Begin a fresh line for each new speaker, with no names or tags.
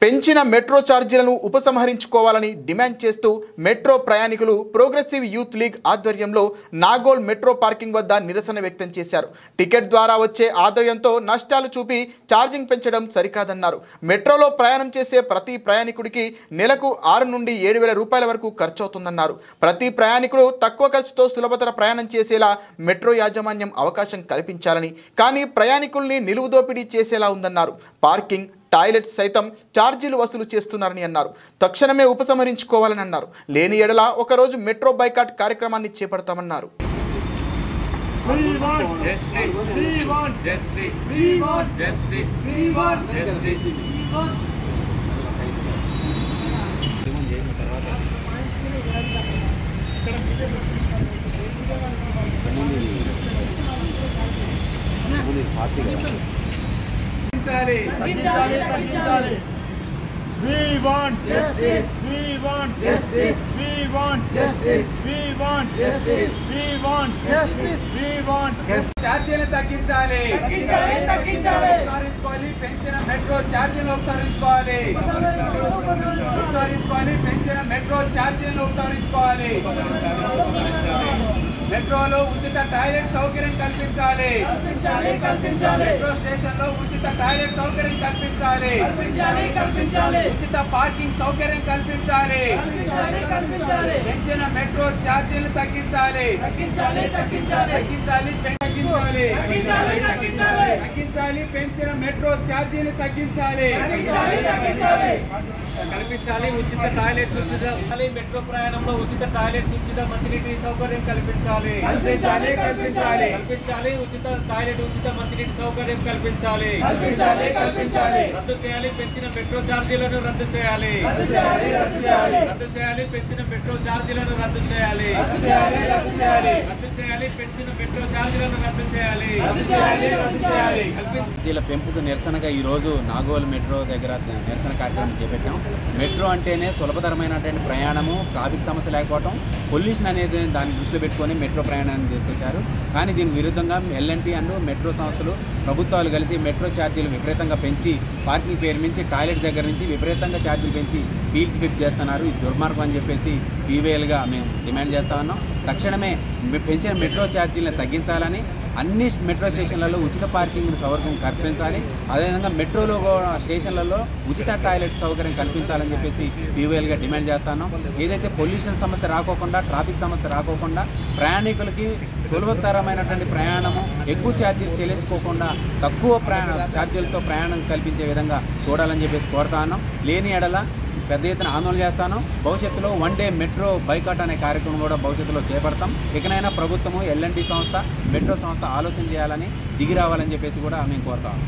పెంచిన మెట్రో ఛార్జీలను ఉపసంహరించుకోవాలని డిమాండ్ చేస్తూ మెట్రో ప్రయాణికులు ప్రోగ్రెసివ్ యూత్ లీగ్ ఆధ్వర్యంలో నాగోల్ మెట్రో పార్కింగ్ వద్ద నిరసన వ్యక్తం చేశారు. టికెట్ ద్వారా వచ్చే ఆదాయంతో నష్టాలు చూపి ఛార్జింగ్ పెంచడం సరికాదన్నారు. మెట్రోలో ప్రయాణం చేసే ప్రతి ప్రయాణికుడికి నెలకు 6 నుండి 7,000 రూపాయల వరకు ఖర్చు అవుతుందన్నారు. ప్రతి ప్రయాణికుడు తక్కువ ఖర్చుతో సులభతర ప్రయాణం చేసేలా మెట్రో యాజమాన్యం అవకాశం కల్పించాలని, కానీ ప్రయాణికుల్ని నిలువు దోపిడీ చేసేలా ఉందన్నారు. పార్కింగ్, టాయిలెట్స్ సైతం ఛార్జీలు వసూలు చేస్తున్నారని అన్నారు. తక్షణమే ఉపసంహరించుకోవాలని అన్నారు. లేని ఎడల ఒకరోజు మెట్రో బైకాట్ కార్యక్రమాన్ని చేపడతామన్నారు.
We want justice. We want justice. We want justice. We want justice. We want justice. We want justice.
ఛార్జీలు తగ్గించాలి. ఉపసంహరించుకోవాలి. పెంచిన మెట్రో ఛార్జీలు ఉపసంహరించుకోవాలి. పెంచిన మెట్రో ఛార్జీలు ఉపసంహరించుకోవాలి. మెట్రోలో ఉచిత టాయిలెట్ సౌకర్యం కల్పించాలి. మెట్రో స్టేషన్ లో ఉచిత టాయిలెట్ సౌకర్యం కల్పించాలి. ఉచిత పార్కింగ్ సౌకర్యం కల్పించాలి. పెంచిన మెట్రో ఛార్జీలు తగ్గించాలి. పెంచిన మెట్రో ఛార్జీలు తగ్గించాలి. కల్పించాలి. ఉచిత టాయిలెట్స్, మెట్రో ప్రయాణంలో ఉచిత టాయిలెట్స్, ఉచిత మంచినీటి సౌకర్యం కల్పించాలి. ఉచిత టాయిలెట్, ఉచిత మంచినీటి సౌకర్యం కల్పించాలి. రద్దు చేయాలి. పెంచిన మెట్రో ఛార్జీలను రద్దు చేయాలి. పెంచిన మెట్రో ఛార్జీలను రద్దు చేయాలి. పెంచిన మెట్రో ఛార్జీలను రద్దు చేయాలి.
ఛార్జీల పెంపుకు నిరసనగా ఈరోజు నాగోల్ మెట్రో దగ్గర నిరసన కార్యక్రమం చేపట్టాం. మెట్రో అంటేనే సులభతరమైనటువంటి ప్రయాణము, ట్రాఫిక్ సమస్య లేకపోవడం, పొల్యూషన్ అనేది దాన్ని దృష్టిలో పెట్టుకొని మెట్రో ప్రయాణాన్ని తీసుకొచ్చారు. కానీ దీనికి విరుద్ధంగా ఎల్ఎన్టీ అండ్ మెట్రో సంస్థలు, ప్రభుత్వాలు కలిసి మెట్రో ఛార్జీలు విపరీతంగా పెంచి, పార్కింగ్ పేరు నుంచి టాయిలెట్ దగ్గర నుంచి విపరీతంగా ఛార్జీలు పెంచి ఫీల్డ్స్ పిప్ చేస్తున్నారు. ఇది దుర్మార్గం అని చెప్పేసి పీవీఎల్గా మేము డిమాండ్ చేస్తా ఉన్నాం. తక్షణమే పెంచిన మెట్రో ఛార్జీలను తగ్గించాలని, అన్ని మెట్రో స్టేషన్లలో ఉచిత పార్కింగ్ సౌకర్యం కల్పించాలి. అదేవిధంగా మెట్రోలో స్టేషన్లలో ఉచిత టాయిలెట్ సౌకర్యం కల్పించాలని చెప్పేసి పీవీఎల్గా డిమాండ్ చేస్తాను. ఏదైతే పొల్యూషన్ సమస్య రాకోకుండా, ట్రాఫిక్ సమస్య రాకోకుండా, ప్రయాణికులకి సులభతరమైనటువంటి ప్రయాణము, ఎక్కువ ఛార్జీలు చెల్లించుకోకుండా తక్కువ ఛార్జీలతో ప్రయాణం కల్పించే విధంగా చూడాలని చెప్పేసి కోరుతా ఉన్నాం. లేని ఎడల పెద్ద ఎత్తున ఆందోళన చేస్తాను. భవిష్యత్తులో 1 డే మెట్రో బైకాట్ అనే కార్యక్రమం కూడా భవిష్యత్తులో చేపడతాం. ఇకనైనా ప్రభుత్వము, ఎల్ఎన్టీ సంస్థ, మెట్రో సంస్థ ఆలోచన చేయాలని, దిగి రావాలని చెప్పేసి కూడా మేము కోరుతాం.